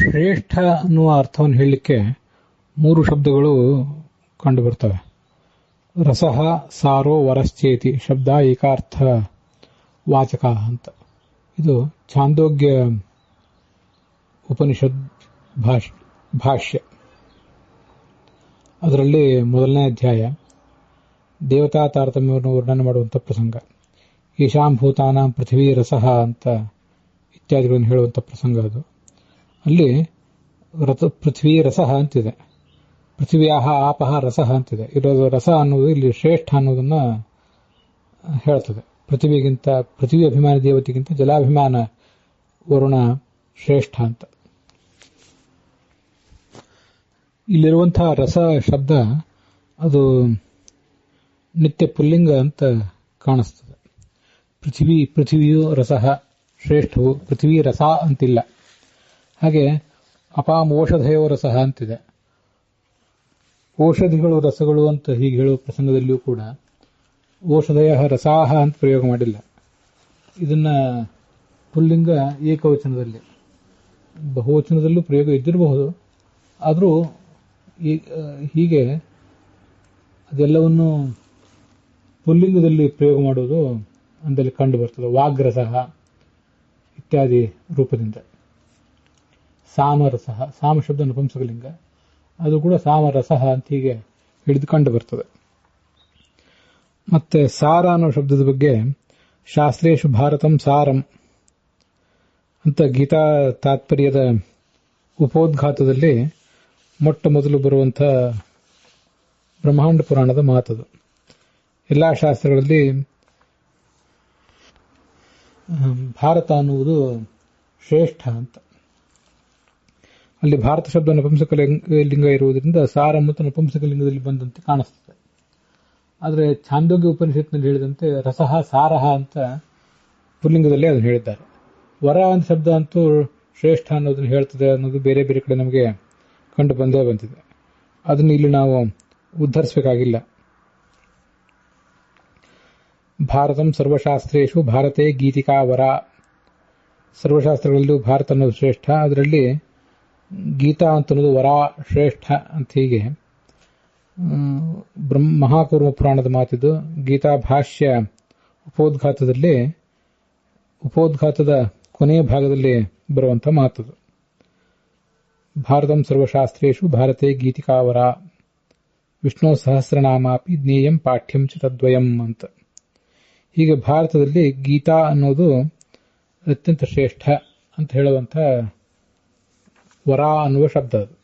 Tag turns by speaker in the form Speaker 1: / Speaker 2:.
Speaker 1: ಶ್ರೇಷ್ಠ ಅನ್ನುವ ಅರ್ಥವನ್ನು ಹೇಳಲಿಕ್ಕೆ 3 ಶಬ್ದಗಳು ಕಂಡು ಬರ್ತವೆ. ರಸಃ, ಸಾರೋ, ವರಶ್ಚೇತಿ ಶಬ್ದ ಏಕಾರ್ಥ ವಾಚಕ ಅಂತ. ಇದು ಛಾಂದೋಗ್ಯ ಉಪನಿಷದ್ ಭಾಷ್ಯ. ಅದರಲ್ಲಿ 1ನೇ ಅಧ್ಯಾಯ ದೇವತಾ ತಾರತಮ್ಯವನ್ನು ವರ್ಣನೆ ಮಾಡುವಂಥ ಪ್ರಸಂಗ. ಈಶಾಂ ಭೂತಾನಾಂ ಪೃಥ್ವೀ ರಸಃ ಅಂತ ಇತ್ಯಾದಿಗಳನ್ನು ಹೇಳುವಂಥ ಪ್ರಸಂಗ ಅದು. ಅಲ್ಲಿ ಪೃಥ್ವೀ ರಸಃ ಅಂತಿದೆ, ಪೃಥ್ವಿಯಾಹ ಆಪಹ ರಸಃ ಅಂತಿದೆ. ಇರೋದು ರಸ ಅನ್ನೋದು ಇಲ್ಲಿ ಶ್ರೇಷ್ಠ ಅನ್ನೋದನ್ನ ಹೇಳ್ತದೆ. ಪೃಥ್ವಿ ಅಭಿಮಾನಿ ದೇವತೆಗಿಂತ ಜಲಾಭಿಮಾನ ವರುಣ ಶ್ರೇಷ್ಠ ಅಂತ. ಇಲ್ಲಿರುವಂತಹ ರಸ ಶಬ್ದ ನಿತ್ಯ ಪುಲ್ಲಿಂಗ ಅಂತ ಕಾಣಿಸ್ತದೆ. ಪೃಥ್ವಿಯು ರಸಃ ಶ್ರೇಷ್ಠವು, ಪೃಥ್ವಿ ರಸ ಅಂತಿಲ್ಲ. ಹಾಗೆ ಅಪಾಂ ಓಷಧಯೋ ರಸಃ ಅಂತಿದೆ. ಔಷಧಿಗಳು ರಸಗಳು ಅಂತ ಹೀಗೆ ಹೇಳುವ ಪ್ರಸಂಗದಲ್ಲಿಯೂ ಕೂಡ ಓಷಧಯ ರಸಾಹ ಅಂತ ಪ್ರಯೋಗ ಮಾಡಿಲ್ಲ. ಇದನ್ನ ಪುಲ್ಲಿಂಗ ಏಕವಚನದಲ್ಲಿ, ಬಹುವಚನದಲ್ಲೂ ಪ್ರಯೋಗ ಇದ್ದಿರಬಹುದು. ಆದರೂ ಹೀಗೆ ಅದೆಲ್ಲವನ್ನು ಪುಲ್ಲಿಂಗದಲ್ಲಿ ಪ್ರಯೋಗ ಮಾಡುವುದು ಅಂದಲ್ಲಿ ಕಂಡು ಬರ್ತದೆ. ವಾಗ್ರಸಃ ಇತ್ಯಾದಿ ರೂಪದಿಂದ. ಸಾಮರಸಃ, ಸಾಮ ಶಬ್ದ ನಪುಂಸಕಲಿಂಗ, ಅದು ಕೂಡ ಸಾಮರಸಃ ಅಂತ ಹೀಗೆ ಹಿಡಿದು ಕಂಡು ಬರ್ತದೆ. ಮತ್ತೆ ಸಾರ ಅನ್ನೋ ಶಬ್ದದ ಬಗ್ಗೆ ಶಾಸ್ತ್ರೇಶು ಭಾರತಂ ಸಾರಂ ಅಂತ ಗೀತಾ ತಾತ್ಪರ್ಯದ ಉಪೋದ್ಘಾತದಲ್ಲಿ ಮೊಟ್ಟ ಮೊದಲು ಬರುವಂಥ ಬ್ರಹ್ಮಾಂಡ ಪುರಾಣದ ಮಾತದು. ಎಲ್ಲ ಶಾಸ್ತ್ರಗಳಲ್ಲಿ ಭಾರತ ಅನ್ನುವುದು ಶ್ರೇಷ್ಠ ಅಂತ. ಅಲ್ಲಿ ಭಾರತ ಶಬ್ದ ನಪುಂಸಕ ಲಿಂಗ ಇರುವುದರಿಂದ ಸಾರ ಮತ್ತು ನಪುಂಸಕ ಲಿಂಗದಲ್ಲಿ ಬಂದಂತೆ ಕಾಣಿಸ್ತದೆ. ಆದರೆ ಛಾಂದೋಗ್ಯ ಉಪನಿಷತ್ನಲ್ಲಿ ಹೇಳಿದಂತೆ ರಸಃ ಸಾರಹ ಅಂತ ಪುಲ್ಲಿಂಗದಲ್ಲಿ ಅದನ್ನು ಹೇಳಿದ್ದಾರೆ. ವರ ಅಂತ ಶಬ್ದ ಅಂತೂ ಶ್ರೇಷ್ಠ ಅನ್ನೋದನ್ನು ಹೇಳ್ತದೆ ಅನ್ನೋದು ಬೇರೆ ಬೇರೆ ಕಡೆ ನಮಗೆ ಕಂಡು ಬಂದಿದೆ. ಅದನ್ನು ಇಲ್ಲಿ ನಾವು ಉದ್ಧರಿಸಬೇಕಾಗಿಲ್ಲ. ಭಾರತಂ ಸರ್ವಶಾಸ್ತ್ರೇಶು ಭಾರತೇ ಗೀತಿಕಾ ವರ. ಸರ್ವಶಾಸ್ತ್ರಗಳಲ್ಲೂ ಭಾರತ ಅನ್ನೋದು ಶ್ರೇಷ್ಠ, ಅದರಲ್ಲಿ ಗೀತಾ ಅಂತ ಅನ್ನೋದು ವರ ಶ್ರೇಷ್ಠ ಅಂತ. ಹೀಗೆ ಮಹಾಕೂರ್ಮ ಪುರಾಣದ ಮಾತಿದ್ದು. ಗೀತಾ ಭಾಷ್ಯ ಉಪೋದ್ಘಾತದ ಕೊನೆಯ ಭಾಗದಲ್ಲಿ ಬರುವಂಥ ಮಾತದು. ಭಾರತಂ ಸರ್ವಶಾಸ್ತ್ರೇಶು ಭಾರತೇ ಗೀತಿಕಾ ವರ ವಿಷ್ಣು ಸಹಸ್ರನಾಮಾಪಿ ಜ್ಞೇಯಂ ಪಾಠ್ಯಂ ಚ ತದ್ವಯಂ ಅಂತ. ಹೀಗೆ ಭಾರತದಲ್ಲಿ ಗೀತಾ ಅನ್ನೋದು ಅತ್ಯಂತ ಶ್ರೇಷ್ಠ ಅಂತ ಹೇಳುವಂಥ ವರ ಅನ್ನುವ ಶಬ್ದ ಅದು.